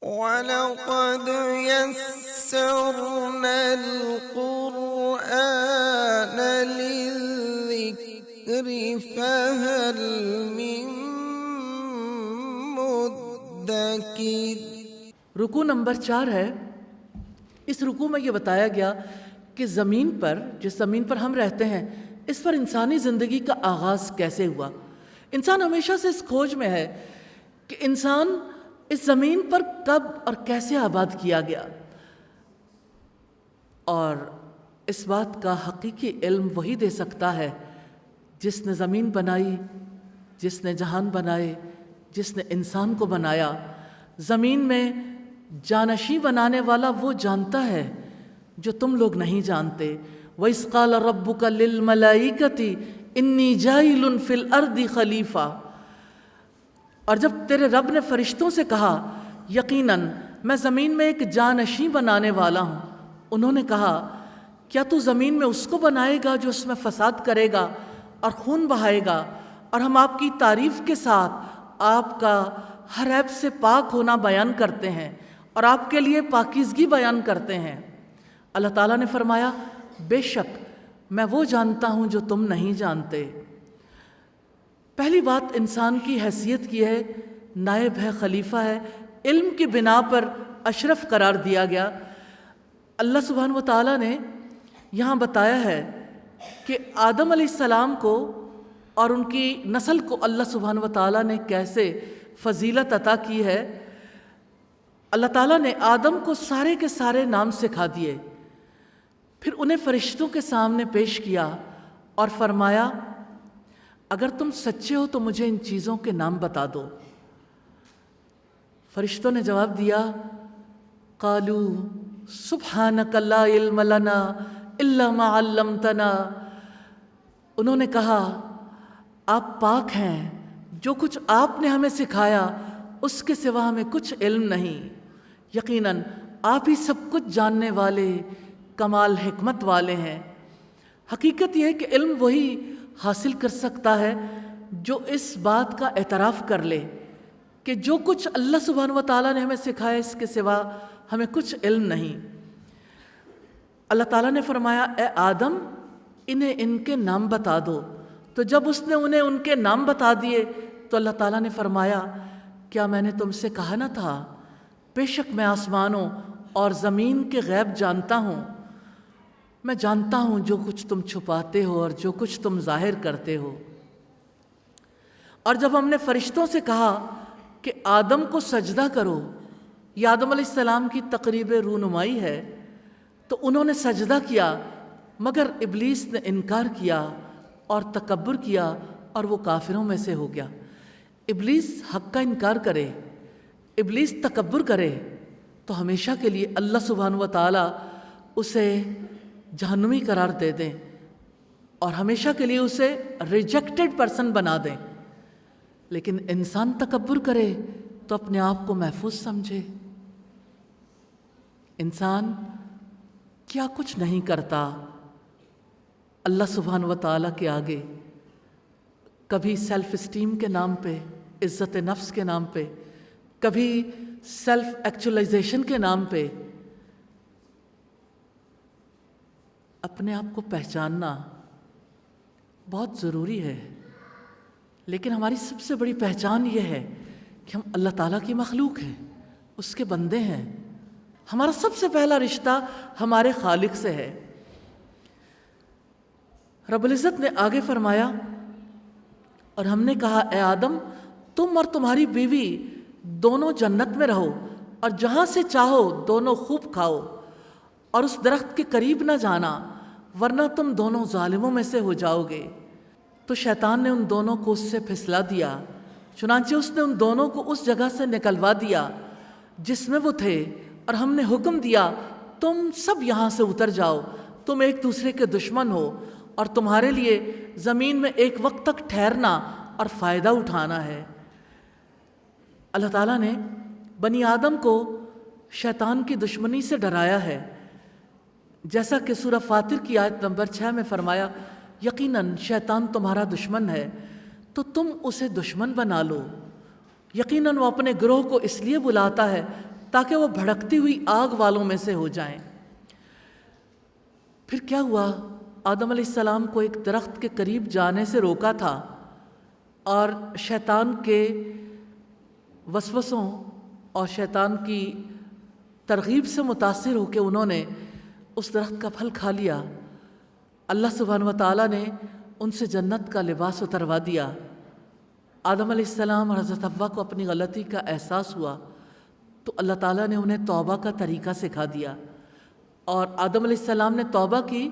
وَلَقَدْ يَسَّرْنَا الْقُرْآنَ لِلذِّكْرِ فَهَلْ مِن مُّدَّكِرٍ۔ رکوع نمبر 4 ہے۔ اس رکوع میں یہ بتایا گیا کہ زمین پر، جس زمین پر ہم رہتے ہیں، اس پر انسانی زندگی کا آغاز کیسے ہوا۔ انسان ہمیشہ سے اس کھوج میں ہے کہ انسان اس زمین پر کب اور کیسے آباد کیا گیا، اور اس بات کا حقیقی علم وہی دے سکتا ہے جس نے زمین بنائی، جس نے جہان بنائے، جس نے انسان کو بنایا۔ زمین میں جانشیں بنانے والا وہ جانتا ہے جو تم لوگ نہیں جانتے۔ وَإِذْ قَالَ رَبُّكَ لِلْمَلَائِكَةِ إِنِّي جَاعِلٌ فِي الْأَرْضِ خَلِيفَةً، اور جب تیرے رب نے فرشتوں سے کہا یقیناً میں زمین میں ایک جانشیں بنانے والا ہوں، انہوں نے کہا کیا تو زمین میں اس کو بنائے گا جو اس میں فساد کرے گا اور خون بہائے گا، اور ہم آپ کی تعریف کے ساتھ آپ کا ہر عیب سے پاک ہونا بیان کرتے ہیں اور آپ کے لیے پاکیزگی بیان کرتے ہیں۔ اللہ تعالیٰ نے فرمایا بے شک میں وہ جانتا ہوں جو تم نہیں جانتے۔ پہلی بات انسان کی حیثیت کی ہے، نائب ہے، خلیفہ ہے، علم کی بنا پر اشرف قرار دیا گیا۔ اللہ سبحانہ و تعالیٰ نے یہاں بتایا ہے کہ آدم علیہ السلام کو اور ان کی نسل کو اللہ سبحانہ و تعالیٰ نے کیسے فضیلت عطا کی ہے۔ اللہ تعالیٰ نے آدم کو سارے کے سارے نام سکھا دیے، پھر انہیں فرشتوں کے سامنے پیش کیا اور فرمایا اگر تم سچے ہو تو مجھے ان چیزوں کے نام بتا دو۔ فرشتوں نے جواب دیا قالوا سبحانک لا علم لنا الا ما علمتنا، انہوں نے کہا آپ پاک ہیں، جو کچھ آپ نے ہمیں سکھایا اس کے سوا ہمیں کچھ علم نہیں، یقیناً آپ ہی سب کچھ جاننے والے، کمال حکمت والے ہیں۔ حقیقت یہ ہے کہ علم وہی حاصل کر سکتا ہے جو اس بات کا اعتراف کر لے کہ جو کچھ اللہ سبحانہ و تعالیٰ نے ہمیں سکھایا اس کے سوا ہمیں کچھ علم نہیں۔ اللہ تعالیٰ نے فرمایا اے آدم انہیں ان کے نام بتا دو، تو جب اس نے انہیں ان کے نام بتا دیے تو اللہ تعالیٰ نے فرمایا کیا میں نے تم سے کہا نہ تھا بے شک میں آسمانوں اور زمین کے غیب جانتا ہوں، میں جانتا ہوں جو کچھ تم چھپاتے ہو اور جو کچھ تم ظاہر کرتے ہو۔ اور جب ہم نے فرشتوں سے کہا کہ آدم کو سجدہ کرو، یہ آدم علیہ السلام کی تقریب رونمائی ہے، تو انہوں نے سجدہ کیا مگر ابلیس نے انکار کیا اور تکبر کیا اور وہ کافروں میں سے ہو گیا۔ ابلیس حق کا انکار کرے، ابلیس تکبر کرے تو ہمیشہ کے لیے اللہ سبحانہ و تعالیٰ اسے جہنمی قرار دے دیں اور ہمیشہ کے لیے اسے ریجیکٹڈ پرسن بنا دیں۔ لیکن انسان تکبر کرے تو اپنے آپ کو محفوظ سمجھے۔ انسان کیا کچھ نہیں کرتا اللہ سبحانہ و تعالیٰ کے آگے، کبھی سیلف اسٹیم کے نام پہ، عزت نفس کے نام پہ، کبھی سیلف ایکچولائزیشن کے نام پہ۔ اپنے آپ کو پہچاننا بہت ضروری ہے، لیکن ہماری سب سے بڑی پہچان یہ ہے کہ ہم اللہ تعالیٰ کی مخلوق ہیں، اس کے بندے ہیں۔ ہمارا سب سے پہلا رشتہ ہمارے خالق سے ہے۔ رب العزت نے آگے فرمایا اور ہم نے کہا اے آدم تم اور تمہاری بیوی دونوں جنت میں رہو اور جہاں سے چاہو دونوں خوب کھاؤ، اور اس درخت کے قریب نہ جانا ورنہ تم دونوں ظالموں میں سے ہو جاؤ گے۔ تو شیطان نے ان دونوں کو اس سے پھسلا دیا، چنانچہ اس نے ان دونوں کو اس جگہ سے نکلوا دیا جس میں وہ تھے، اور ہم نے حکم دیا تم سب یہاں سے اتر جاؤ، تم ایک دوسرے کے دشمن ہو اور تمہارے لیے زمین میں ایک وقت تک ٹھہرنا اور فائدہ اٹھانا ہے۔ اللہ تعالیٰ نے بنی آدم کو شیطان کی دشمنی سے ڈرایا ہے، جیسا کہ سورہ فاطر کی آیت نمبر 6 میں فرمایا یقیناً شیطان تمہارا دشمن ہے تو تم اسے دشمن بنا لو۔ یقیناً وہ اپنے گروہ کو اس لیے بلاتا ہے تاکہ وہ بھڑکتی ہوئی آگ والوں میں سے ہو جائیں۔ پھر کیا ہوا؟ آدم علیہ السلام کو ایک درخت کے قریب جانے سے روکا تھا، اور شیطان کے وسوسوں اور شیطان کی ترغیب سے متاثر ہو کے انہوں نے اس درخت کا پھل کھا لیا۔ اللہ سبحانہ و تعالیٰ نے ان سے جنت کا لباس اتروا دیا۔ آدم علیہ السلام اور حضرت حوا کو اپنی غلطی کا احساس ہوا، تو اللہ تعالیٰ نے انہیں توبہ کا طریقہ سکھا دیا، اور آدم علیہ السلام نے توبہ کی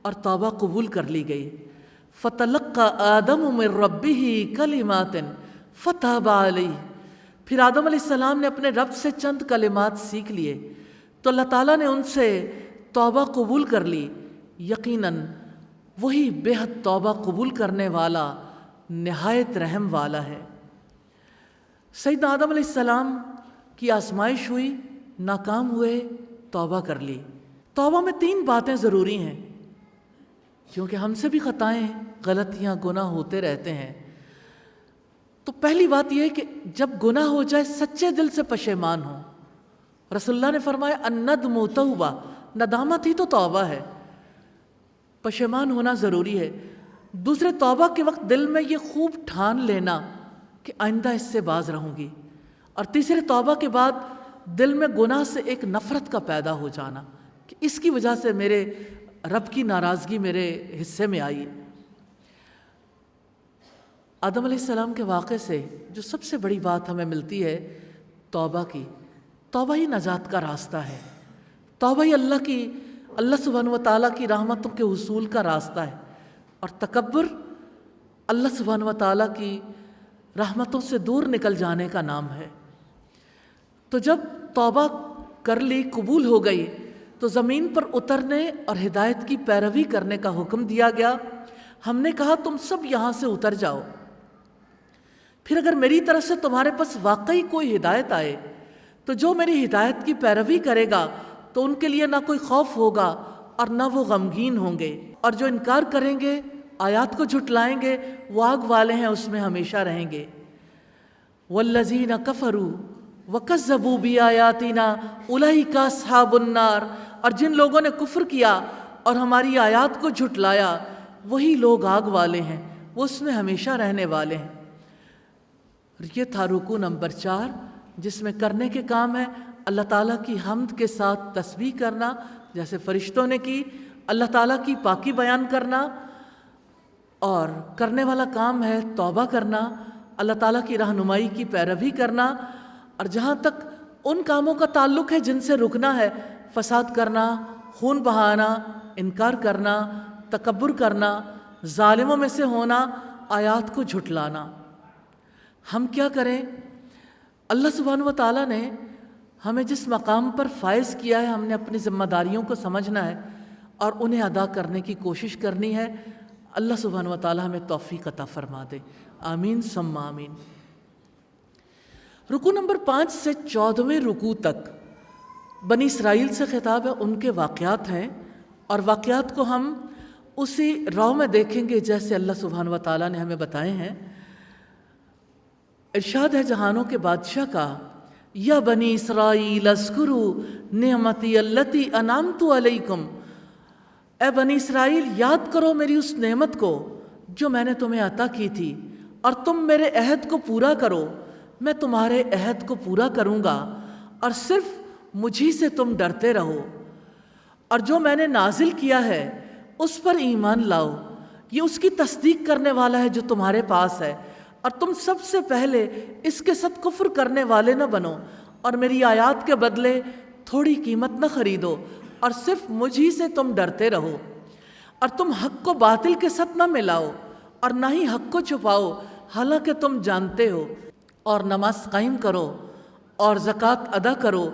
اور توبہ قبول کر لی گئی۔ فَتَلَقَّى آدَمُ مِن رَبِّهِ كَلِمَاتٍ فَتَابَ عَلَيْهِ، پھر آدم علیہ السلام نے اپنے رب سے چند کلمات سیکھ لیے تو اللہ تعالیٰ نے ان سے توبہ قبول کر لی۔ یقیناً وہی بے حد توبہ قبول کرنے والا، نہایت رحم والا ہے۔ سیدنا آدم علیہ السلام کی آزمائش ہوئی، ناکام ہوئے، توبہ کر لی۔ توبہ میں 3 باتیں ضروری ہیں، کیونکہ ہم سے بھی خطائیں، غلطیاں، گناہ ہوتے رہتے ہیں۔ تو پہلی بات یہ ہے کہ جب گناہ ہو جائے سچے دل سے پشیمان ہو۔ رسول اللہ نے فرمایا الندم توبہ، ندامت ہی تو توبہ ہے، پشیمان ہونا ضروری ہے۔ دوسرے، توبہ کے وقت دل میں یہ خوب ٹھان لینا کہ آئندہ اس سے باز رہوں گی۔ اور تیسرے، توبہ کے بعد دل میں گناہ سے ایک نفرت کا پیدا ہو جانا کہ اس کی وجہ سے میرے رب کی ناراضگی میرے حصے میں آئی۔ آدم علیہ السلام کے واقعے سے جو سب سے بڑی بات ہمیں ملتی ہے توبہ کی، توبہ ہی نجات کا راستہ ہے، توبہ ہی اللہ سبحانہ و تعالیٰ کی رحمتوں کے حصول کا راستہ ہے، اور تکبر اللہ سبحانہ و تعالیٰ کی رحمتوں سے دور نکل جانے کا نام ہے۔ تو جب توبہ کر لی، قبول ہو گئی، تو زمین پر اترنے اور ہدایت کی پیروی کرنے کا حکم دیا گیا۔ ہم نے کہا تم سب یہاں سے اتر جاؤ، پھر اگر میری طرف سے تمہارے پاس واقعی کوئی ہدایت آئے تو جو میری ہدایت کی پیروی کرے گا تو ان کے لیے نہ کوئی خوف ہوگا اور نہ وہ غمگین ہوں گے، اور جو انکار کریں گے، آیات کو جھٹلائیں گے، وہ آگ والے ہیں، اس میں ہمیشہ رہیں گے۔ والذین کفروا وکذبوا بآیاتنا اولئک اصحاب النار، اور جن لوگوں نے کفر کیا اور ہماری آیات کو جھٹلایا وہی لوگ آگ والے ہیں، وہ اس میں ہمیشہ رہنے والے ہیں۔ یہ تھا رکوع نمبر 4، جس میں کرنے کے کام ہے اللہ تعالیٰ کی حمد کے ساتھ تسبیح کرنا جیسے فرشتوں نے کی، اللہ تعالیٰ کی پاکی بیان کرنا، اور کرنے والا کام ہے توبہ کرنا، اللہ تعالیٰ کی رہنمائی کی پیروی کرنا، اور جہاں تک ان کاموں کا تعلق ہے جن سے رکنا ہے، فساد کرنا، خون بہانا، انکار کرنا، تکبر کرنا، ظالموں میں سے ہونا، آیات کو جھٹلانا۔ ہم کیا کریں؟ اللہ سبحانہ و تعالیٰ نے ہمیں جس مقام پر فائز کیا ہے، ہم نے اپنی ذمہ داریوں کو سمجھنا ہے اور انہیں ادا کرنے کی کوشش کرنی ہے۔ اللہ سبحانہ و تعالیٰ ہمیں توفیق عطا فرما دے، آمین ثم آمین۔ رکوع نمبر 5 سے 14ویں رکوع تک بنی اسرائیل سے خطاب ہے، ان کے واقعات ہیں، اور واقعات کو ہم اسی رو میں دیکھیں گے جیسے اللہ سبحانہ و تعالیٰ نے ہمیں بتائے ہیں۔ ارشاد ہے جہانوں کے بادشاہ کا، یا بنی اسرائیل اذکروا نعمتی التی انعمت علیکم، اے بنی اسرائیل یاد کرو میری اس نعمت کو جو میں نے تمہیں عطا کی تھی، اور تم میرے عہد کو پورا کرو، میں تمہارے عہد کو پورا کروں گا، اور صرف مجھی سے تم ڈرتے رہو، اور جو میں نے نازل کیا ہے اس پر ایمان لاؤ، یہ اس کی تصدیق کرنے والا ہے جو تمہارے پاس ہے، اور تم سب سے پہلے اس کے ساتھ کفر کرنے والے نہ بنو، اور میری آیات کے بدلے تھوڑی قیمت نہ خریدو، اور صرف مجھی سے تم ڈرتے رہو، اور تم حق کو باطل کے ساتھ نہ ملاؤ، اور نہ ہی حق کو چھپاؤ حالانکہ تم جانتے ہو، اور نماز قائم کرو، اور زکوٰۃ ادا کرو،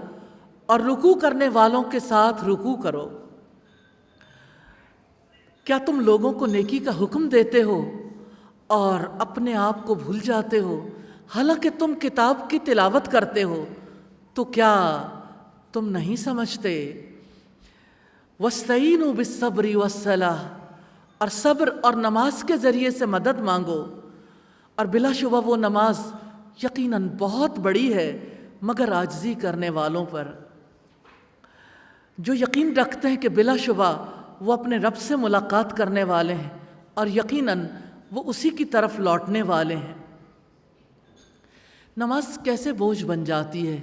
اور رکوع کرنے والوں کے ساتھ رکوع کرو۔ کیا تم لوگوں کو نیکی کا حکم دیتے ہو اور اپنے آپ کو بھول جاتے ہو، حالانکہ تم کتاب کی تلاوت کرتے ہو؟ تو کیا تم نہیں سمجھتے؟ وَاسْتَعِینُوا بِالصَّبْرِ وَالصَّلَاةِ، اور صبر اور نماز کے ذریعے سے مدد مانگو، اور بلا شبہ وہ نماز یقیناً بہت بڑی ہے، مگر عاجزی کرنے والوں پر، جو یقین رکھتے ہیں کہ بلا شبہ وہ اپنے رب سے ملاقات کرنے والے ہیں اور یقیناً وہ اسی کی طرف لوٹنے والے ہیں۔ نماز کیسے بوجھ بن جاتی ہے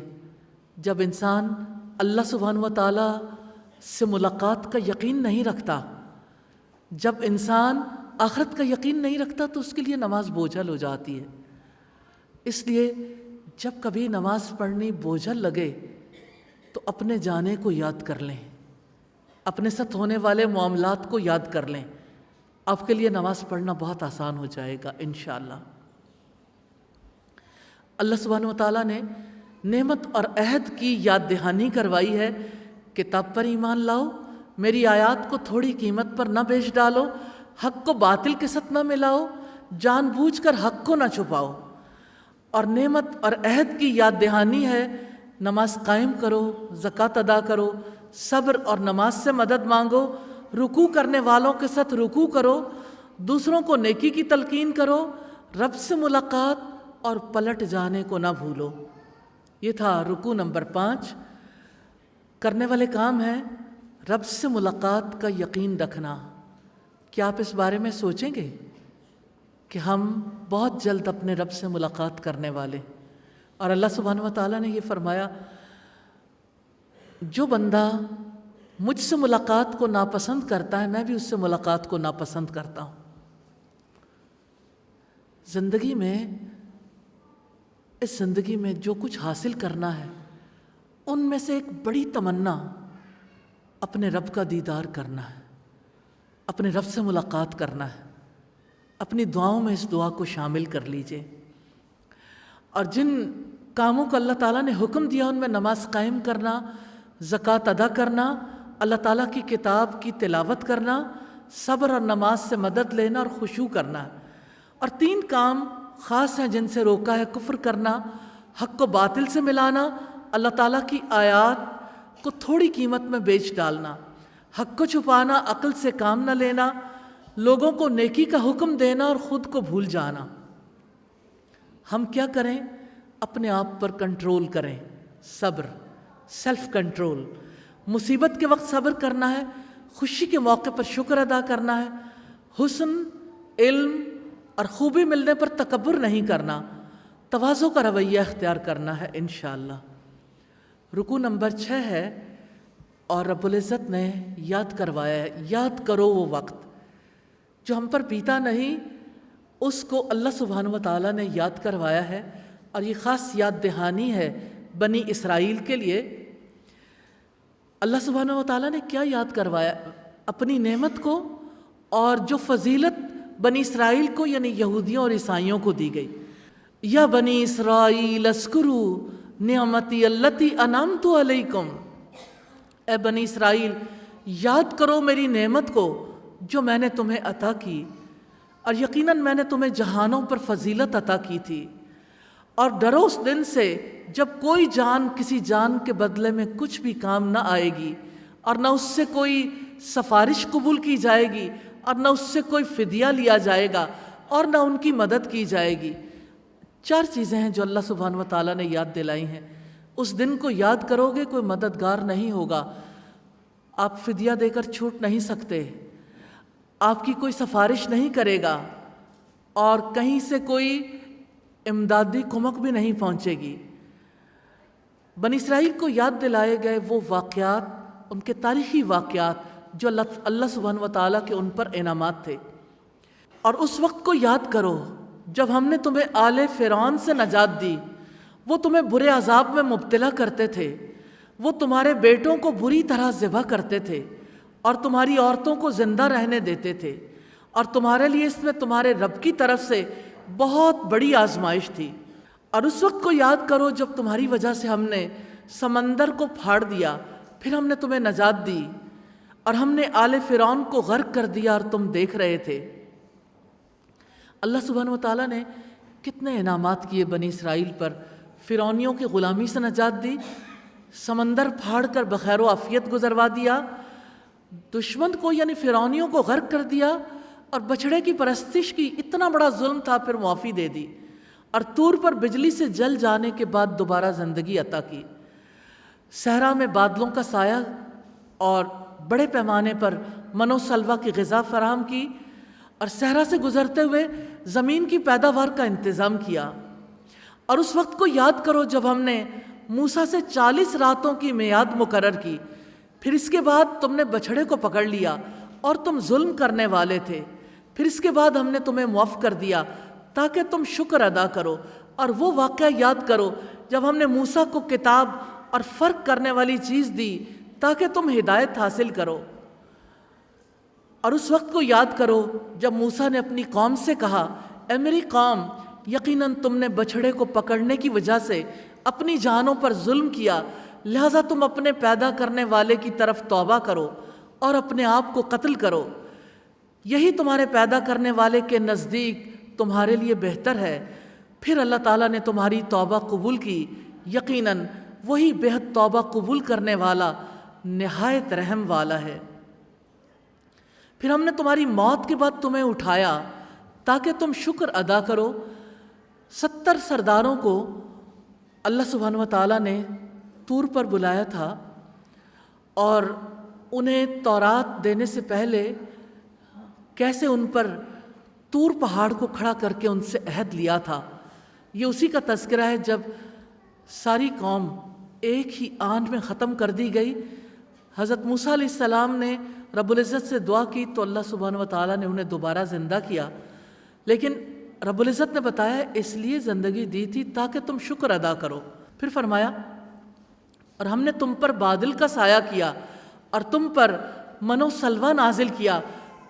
جب انسان اللہ سبحانہ و تعالیٰ سے ملاقات کا یقین نہیں رکھتا، جب انسان آخرت کا یقین نہیں رکھتا تو اس کے لیے نماز بوجھل ہو جاتی ہے۔ اس لیے جب کبھی نماز پڑھنی بوجھل لگے تو اپنے جانے کو یاد کر لیں، اپنے ساتھ ہونے والے معاملات کو یاد کر لیں، آپ کے لیے نماز پڑھنا بہت آسان ہو جائے گا انشاءاللہ۔ اللہ سبحانہ و تعالیٰ نے نعمت اور عہد کی یاد دہانی کروائی ہے، کتاب پر ایمان لاؤ، میری آیات کو تھوڑی قیمت پر نہ بیچ ڈالو، حق کو باطل کے ساتھ نہ ملاؤ، جان بوجھ کر حق کو نہ چھپاؤ۔ اور نعمت اور عہد کی یاد دہانی ہے، نماز قائم کرو، زکوٰۃ ادا کرو، صبر اور نماز سے مدد مانگو، رکوع کرنے والوں کے ساتھ رکوع کرو، دوسروں کو نیکی کی تلقین کرو، رب سے ملاقات اور پلٹ جانے کو نہ بھولو۔ یہ تھا رکوع نمبر 5۔ کرنے والے کام ہیں رب سے ملاقات کا یقین رکھنا۔ کیا آپ اس بارے میں سوچیں گے کہ ہم بہت جلد اپنے رب سے ملاقات کرنے والے، اور اللہ سبحانہ و تعالیٰ نے یہ فرمایا، جو بندہ مجھ سے ملاقات کو ناپسند کرتا ہے میں بھی اس سے ملاقات کو ناپسند کرتا ہوں۔ زندگی میں، اس زندگی میں جو کچھ حاصل کرنا ہے ان میں سے ایک بڑی تمنا اپنے رب کا دیدار کرنا ہے، اپنے رب سے ملاقات کرنا ہے۔ اپنی دعاؤں میں اس دعا کو شامل کر لیجئے، اور جن کاموں کو اللہ تعالیٰ نے حکم دیا ان میں نماز قائم کرنا، زکوٰۃ ادا کرنا، اللہ تعالیٰ کی کتاب کی تلاوت کرنا، صبر اور نماز سے مدد لینا اور خشوع کرنا۔ اور 3 کام خاص ہیں جن سے روکا ہے، کفر کرنا، حق کو باطل سے ملانا، اللہ تعالیٰ کی آیات کو تھوڑی قیمت میں بیچ ڈالنا، حق کو چھپانا، عقل سے کام نہ لینا، لوگوں کو نیکی کا حکم دینا اور خود کو بھول جانا۔ ہم کیا کریں؟ اپنے آپ پر کنٹرول کریں، صبر، سیلف کنٹرول۔ مصیبت کے وقت صبر کرنا ہے، خوشی کے موقع پر شکر ادا کرنا ہے، حسن، علم اور خوبی ملنے پر تکبر نہیں کرنا، تواضع کا رویہ اختیار کرنا ہے انشاءاللہ۔ رکوع نمبر 6 ہے، اور رب العزت نے یاد کروایا ہے، یاد کرو وہ وقت جو ہم پر بیتا نہیں، اس کو اللہ سبحانہ و تعالیٰ نے یاد کروایا ہے، اور یہ خاص یاد دہانی ہے بنی اسرائیل کے لیے۔ اللہ سبحانہ و تعالیٰ نے کیا یاد کروایا؟ اپنی نعمت کو، اور جو فضیلت بنی اسرائیل کو یعنی یہودیوں اور عیسائیوں کو دی گئی۔ یا بنی اسرائیل اذکروا نعمتی التی انعمت علیکم، اے بنی اسرائیل یاد کرو میری نعمت کو جو میں نے تمہیں عطا کی، اور یقیناً میں نے تمہیں جہانوں پر فضیلت عطا کی تھی۔ اور ڈرو اس دن سے جب کوئی جان کسی جان کے بدلے میں کچھ بھی کام نہ آئے گی، اور نہ اس سے کوئی سفارش قبول کی جائے گی، اور نہ اس سے کوئی فدیہ لیا جائے گا، اور نہ ان کی مدد کی جائے گی۔ 4 چیزیں ہیں جو اللہ سبحانہ و تعالیٰ نے یاد دلائی ہیں۔ اس دن کو یاد کرو گے، کوئی مددگار نہیں ہوگا، آپ فدیہ دے کر چھوٹ نہیں سکتے، آپ کی کوئی سفارش نہیں کرے گا، اور کہیں سے کوئی امدادی کمک بھی نہیں پہنچے گی۔ بنی اسرائیل کو یاد دلائے گئے وہ واقعات، ان کے تاریخی واقعات جو اللہ سبحانہ و تعالیٰ کے ان پر انعامات تھے۔ اور اس وقت کو یاد کرو جب ہم نے تمہیں آل فرعون سے نجات دی، وہ تمہیں برے عذاب میں مبتلا کرتے تھے، وہ تمہارے بیٹوں کو بری طرح ذبح کرتے تھے، اور تمہاری عورتوں کو زندہ رہنے دیتے تھے، اور تمہارے لیے اس میں تمہارے رب کی طرف سے بہت بڑی آزمائش تھی۔ اور اس وقت کو یاد کرو جب تمہاری وجہ سے ہم نے سمندر کو پھاڑ دیا، پھر ہم نے تمہیں نجات دی، اور ہم نے آل فرعون کو غرق کر دیا اور تم دیکھ رہے تھے۔ اللہ سبحانہ و تعالیٰ نے کتنے انعامات کیے بنی اسرائیل پر۔ فرعونیوں کی غلامی سے نجات دی، سمندر پھاڑ کر بخیر و عافیت گزروا دیا، دشمن کو یعنی فرعونیوں کو غرق کر دیا، اور بچڑے کی پرستش کی، اتنا بڑا ظلم تھا پھر معافی دے دی، اور طور پر بجلی سے جل جانے کے بعد دوبارہ زندگی عطا کی، صحرا میں بادلوں کا سایہ اور بڑے پیمانے پر من و سلوہ کی غذا فراہم کی، اور صحرا سے گزرتے ہوئے زمین کی پیداوار کا انتظام کیا۔ اور اس وقت کو یاد کرو جب ہم نے موسیٰ سے 40 راتوں کی میعاد مقرر کی، پھر اس کے بعد تم نے بچھڑے کو پکڑ لیا اور تم ظلم کرنے والے تھے، پھر اس کے بعد ہم نے تمہیں معاف کر دیا تاکہ تم شکر ادا کرو، اور وہ واقعہ یاد کرو جب ہم نے موسیٰ کو کتاب اور فرق کرنے والی چیز دی تاکہ تم ہدایت حاصل کرو۔ اور اس وقت کو یاد کرو جب موسیٰ نے اپنی قوم سے کہا، اے میری قوم، یقیناً تم نے بچھڑے کو پکڑنے کی وجہ سے اپنی جانوں پر ظلم کیا، لہذا تم اپنے پیدا کرنے والے کی طرف توبہ کرو اور اپنے آپ کو قتل کرو، یہی تمہارے پیدا کرنے والے کے نزدیک تمہارے لیے بہتر ہے۔ پھر اللہ تعالیٰ نے تمہاری توبہ قبول کی، یقیناً وہی بہت توبہ قبول کرنے والا نہایت رحم والا ہے۔ پھر ہم نے تمہاری موت کے بعد تمہیں اٹھایا تاکہ تم شکر ادا کرو۔ 70 سرداروں کو اللہ سبحانہ و تعالیٰ نے طور پر بلایا تھا، اور انہیں تورات دینے سے پہلے کیسے ان پر طور پہاڑ کو کھڑا کر کے ان سے عہد لیا تھا، یہ اسی کا تذکرہ ہے۔ جب ساری قوم ایک ہی آن میں ختم کر دی گئی، حضرت موسیٰ علیہ السلام نے رب العزت سے دعا کی تو اللہ سبحانہ و تعالیٰ نے انہیں دوبارہ زندہ کیا، لیکن رب العزت نے بتایا اس لیے زندگی دی تھی تاکہ تم شکر ادا کرو۔ پھر فرمایا، اور ہم نے تم پر بادل کا سایہ کیا اور تم پر من و سلوہ نازل کیا،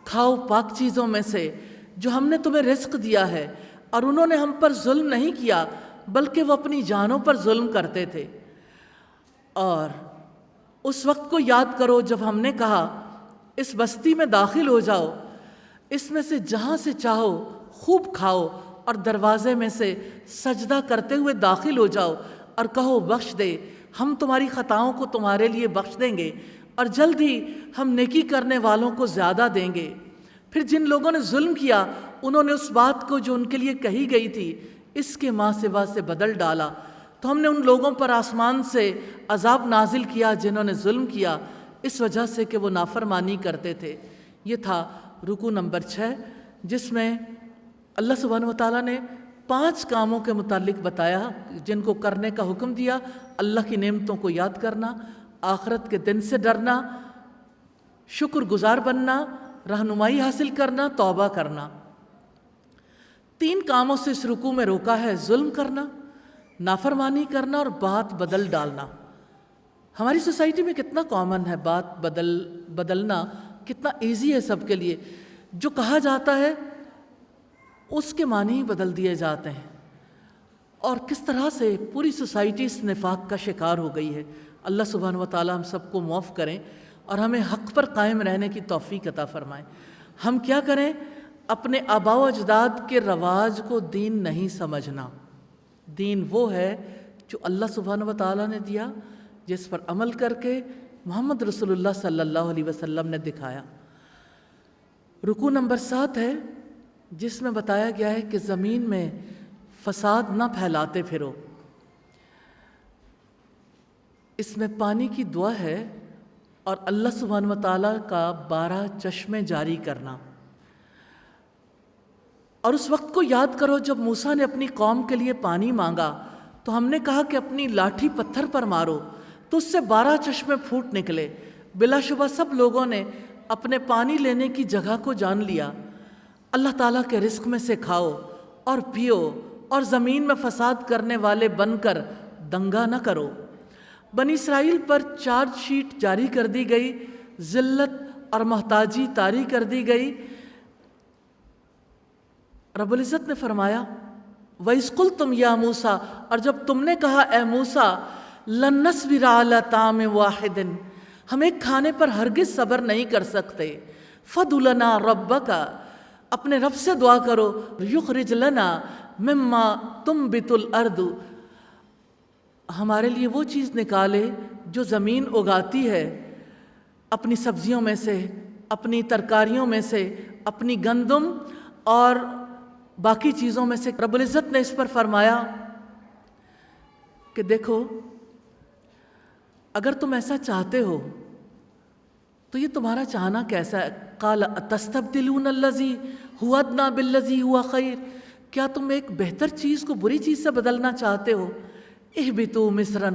کھاؤ پاک چیزوں میں سے جو ہم نے تمہیں رزق دیا ہے، اور انہوں نے ہم پر ظلم نہیں کیا بلکہ وہ اپنی جانوں پر ظلم کرتے تھے۔ اور اس وقت کو یاد کرو جب ہم نے کہا، اس بستی میں داخل ہو جاؤ، اس میں سے جہاں سے چاہو خوب کھاؤ، اور دروازے میں سے سجدہ کرتے ہوئے داخل ہو جاؤ اور کہو بخش دے، ہم تمہاری خطاؤں کو تمہارے لیے بخش دیں گے، اور جلد ہی ہم نیکی کرنے والوں کو زیادہ دیں گے۔ پھر جن لوگوں نے ظلم کیا انہوں نے اس بات کو جو ان کے لیے کہی گئی تھی اس کے ماں سوا سے بدل ڈالا، تو ہم نے ان لوگوں پر آسمان سے عذاب نازل کیا جنہوں نے ظلم کیا، اس وجہ سے کہ وہ نافرمانی کرتے تھے۔ یہ تھا رکوع نمبر 6، جس میں اللہ سبحانہ و تعالیٰ نے 5 کاموں کے متعلق بتایا جن کو کرنے کا حکم دیا: اللہ کی نعمتوں کو یاد کرنا، آخرت کے دن سے ڈرنا، شکر گزار بننا، رہنمائی حاصل کرنا، توبہ کرنا۔ 3 کاموں سے اس رکوع میں روکا ہے: ظلم کرنا، نافرمانی کرنا اور بات بدل ڈالنا۔ ہماری سوسائٹی میں کتنا کامن ہے بات بدلنا، کتنا ایزی ہے سب کے لیے، جو کہا جاتا ہے اس کے معنی ہی بدل دیے جاتے ہیں، اور کس طرح سے پوری سوسائٹی اس نفاق کا شکار ہو گئی ہے۔ اللہ سبحانہ و تعالی ہم سب کو معاف کریں اور ہمیں حق پر قائم رہنے کی توفیق عطا فرمائیں۔ ہم کیا کریں؟ اپنے آباء و اجداد کے رواج کو دین نہیں سمجھنا۔ دین وہ ہے جو اللہ سبحانہ و تعالیٰ نے دیا، جس پر عمل کر کے محمد رسول اللہ صلی اللہ علیہ وسلم نے دکھایا۔ رکوع نمبر 7 ہے، جس میں بتایا گیا ہے کہ زمین میں فساد نہ پھیلاتے پھرو۔ اس میں پانی کی دعا ہے اور اللہ سبحانہ و تعالیٰ کا 12 چشمے جاری کرنا۔ اور اس وقت کو یاد کرو جب موسیٰ نے اپنی قوم کے لیے پانی مانگا تو ہم نے کہا کہ اپنی لاٹھی پتھر پر مارو، تو اس سے 12 چشمے پھوٹ نکلے۔ بلا شبہ سب لوگوں نے اپنے پانی لینے کی جگہ کو جان لیا۔ اللہ تعالیٰ کے رزق میں سے کھاؤ اور پیو، اور زمین میں فساد کرنے والے بن کر دنگا نہ کرو۔ بنی اسرائیل پر چارج شیٹ جاری کر دی گئی، ذلت اور محتاجی طاری کر دی گئی۔ رب العزت نے فرمایا، وَإِذْ قُلْتُمْ يَا مُوسَىٰ، اور جب تم نے کہا اے موسیٰ، لَن نَّصْبِرَ عَلَىٰ طَعَامٍ وَاحِدٍ، ہم ایک کھانے پر ہرگز صبر نہیں کر سکتے، فَادْعُ لَنَا رَبَّكَ، اپنے رب سے دعا کرو، یخرج لنا مما تنبت الارض، ہمارے لیے وہ چیز نکالے جو زمین اگاتی ہے، اپنی سبزیوں میں سے، اپنی ترکاریوں میں سے، اپنی گندم اور باقی چیزوں میں سے رب العزت نے اس پر فرمایا کہ دیکھو اگر تم ایسا چاہتے ہو تو یہ تمہارا چاہنا کیسا ہے؟ قال اتستبدلون الذی هو ادنی بالذی هو خیر، کیا تم ایک بہتر چیز کو بری چیز سے بدلنا چاہتے ہو؟ اہبطوا مصرا،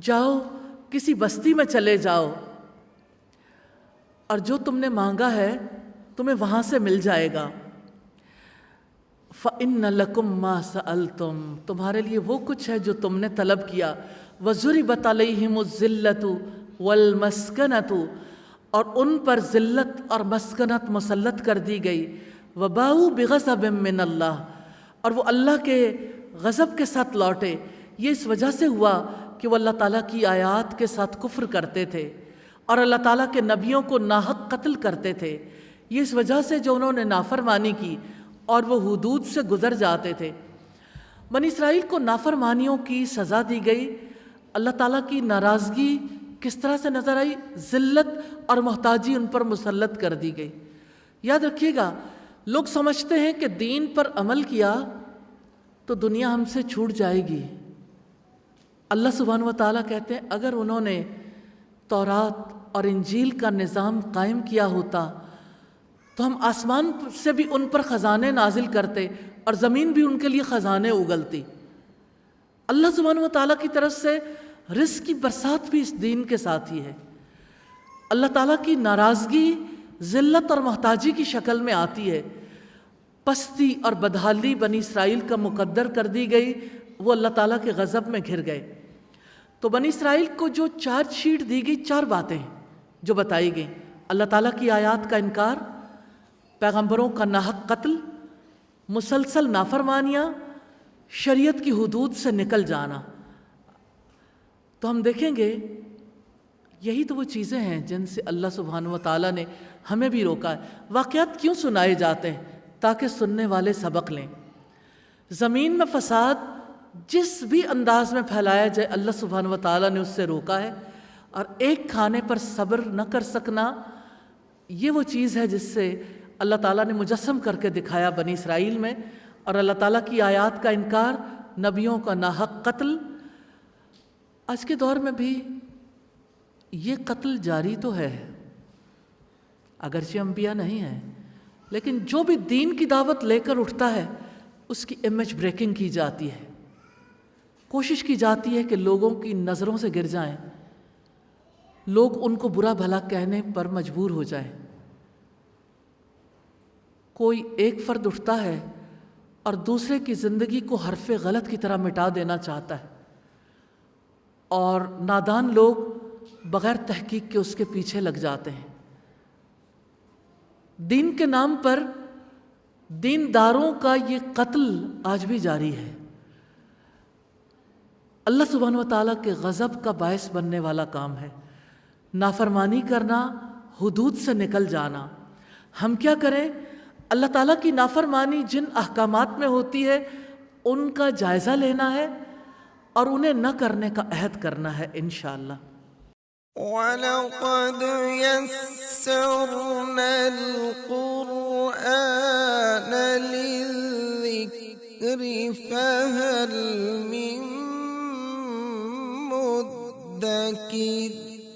جاؤ کسی بستی میں چلے جاؤ اور جو تم نے مانگا ہے تمہیں وہاں سے مل جائے گا۔ فَإِنَّ لَكُمْ مَا سَأَلْتُمْ، تمہارے لیے وہ کچھ ہے جو تم نے طلب کیا۔ وَضُرِبَتْ عَلَيْهِمُ الذِّلَّةُ وَالْمَسْكَنَةُ، اور ان پر ذلت اور مسکنت مسلط کر دی گئی۔ وَبَاءُوا بِغَضَبٍ مِّنَ اللَّهِ، اور وہ اللہ کے غضب کے ساتھ لوٹے۔ یہ اس وجہ سے ہوا کہ وہ اللہ تعالیٰ کی آیات کے ساتھ کفر کرتے تھے اور اللہ تعالیٰ کے نبیوں کو ناحق قتل کرتے تھے۔ یہ اس وجہ سے جو انہوں نے نافرمانی کی اور وہ حدود سے گزر جاتے تھے۔ بنی اسرائیل کو نافرمانیوں کی سزا دی گئی۔ اللہ تعالیٰ کی ناراضگی کس طرح سے نظر آئی؟ ذلت اور محتاجی ان پر مسلط کر دی گئی۔ یاد رکھیے گا، لوگ سمجھتے ہیں کہ دین پر عمل کیا تو دنیا ہم سے چھوٹ جائے گی۔ اللہ سبحانہ و تعالیٰ کہتے ہیں اگر انہوں نے تورات اور انجیل کا نظام قائم کیا ہوتا تو ہم آسمان سے بھی ان پر خزانے نازل کرتے اور زمین بھی ان کے لیے خزانے اگلتی۔ اللہ سبحانہ و تعالیٰ کی طرف سے رزق کی برسات بھی اس دین کے ساتھ ہی ہے۔ اللہ تعالیٰ کی ناراضگی ذلت اور محتاجی کی شکل میں آتی ہے۔ پستی اور بدحالی بنی اسرائیل کا مقدر کر دی گئی، وہ اللہ تعالیٰ کے غضب میں گھر گئے۔ تو بنی اسرائیل کو جو چارج شیٹ دی گئی، 4 باتیں جو بتائی گئیں: اللہ تعالیٰ کی آیات کا انکار، پیغمبروں کا ناحق قتل، مسلسل نافرمانیاں، شریعت کی حدود سے نکل جانا۔ تو ہم دیکھیں گے یہی تو وہ چیزیں ہیں جن سے اللہ سبحانہ و تعالیٰ نے ہمیں بھی روکا ہے۔ واقعات کیوں سنائے جاتے ہیں؟ تاکہ سننے والے سبق لیں۔ زمین میں فساد جس بھی انداز میں پھیلایا جائے، اللہ سبحانہ و تعالیٰ نے اس سے روکا ہے۔ اور ایک کھانے پر صبر نہ کر سکنا، یہ وہ چیز ہے جس سے اللہ تعالیٰ نے مجسم کر کے دکھایا بنی اسرائیل میں۔ اور اللہ تعالیٰ کی آیات کا انکار، نبیوں کا ناحق قتل۔ آج کے دور میں بھی یہ قتل جاری تو ہے، اگرچہ انبیاء نہیں ہیں، لیکن جو بھی دین کی دعوت لے کر اٹھتا ہے اس کی امیج بریکنگ کی جاتی ہے۔ کوشش کی جاتی ہے کہ لوگوں کی نظروں سے گر جائیں، لوگ ان کو برا بھلا کہنے پر مجبور ہو جائیں۔ کوئی ایک فرد اٹھتا ہے اور دوسرے کی زندگی کو حرف غلط کی طرح مٹا دینا چاہتا ہے، اور نادان لوگ بغیر تحقیق کے اس کے پیچھے لگ جاتے ہیں۔ دین کے نام پر دینداروں کا یہ قتل آج بھی جاری ہے۔ اللہ سبحانہ و تعالیٰ کے غضب کا باعث بننے والا کام ہے نافرمانی کرنا، حدود سے نکل جانا۔ ہم کیا کریں؟ اللہ تعالیٰ کی نافرمانی جن احکامات میں ہوتی ہے ان کا جائزہ لینا ہے اور انہیں نہ کرنے کا عہد کرنا ہے انشاءاللہ۔ وَلَقَدْ يَسَّرْنَا الْقُرْآنَ لِلذِّكْرِ فَهَلْ مِن مُّدَّكِرٍ